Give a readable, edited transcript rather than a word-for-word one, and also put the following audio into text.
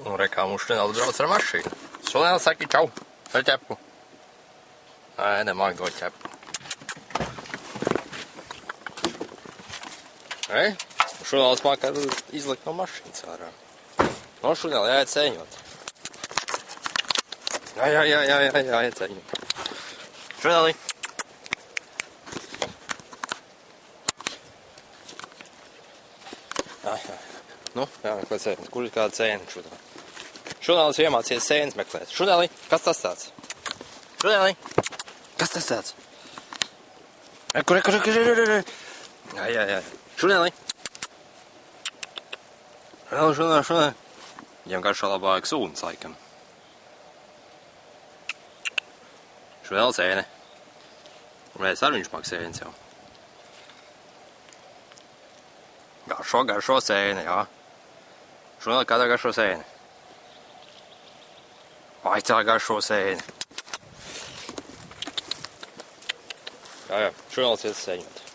Un re, kā mums šodien brauc ar mašīnu. Šodien saki čau ar ķepu. Nē, nemāk dot ķepu. Re, šodien māk izlikt no mašīnas ārā. No šodien jāiet sēņot. Jāiet sēņot. Šodien. Nu, jāmeklē sēnes. Kur ir kāda sēne šodien? Šodien iemācies sēnes meklēt. Šodien, kas tas tāds? Šodien, kas tas tāds? Kur? Jā. Šodien. Šodien. Viņam garšā labāk sūnas laikam. Šodien sēne. Un mēs ar viņš māk sēnes jau. Garšo sēne, jā. Šodien kādā garšo sēne. Vaicā garšo sēne. Jā, šodien iet sēņot.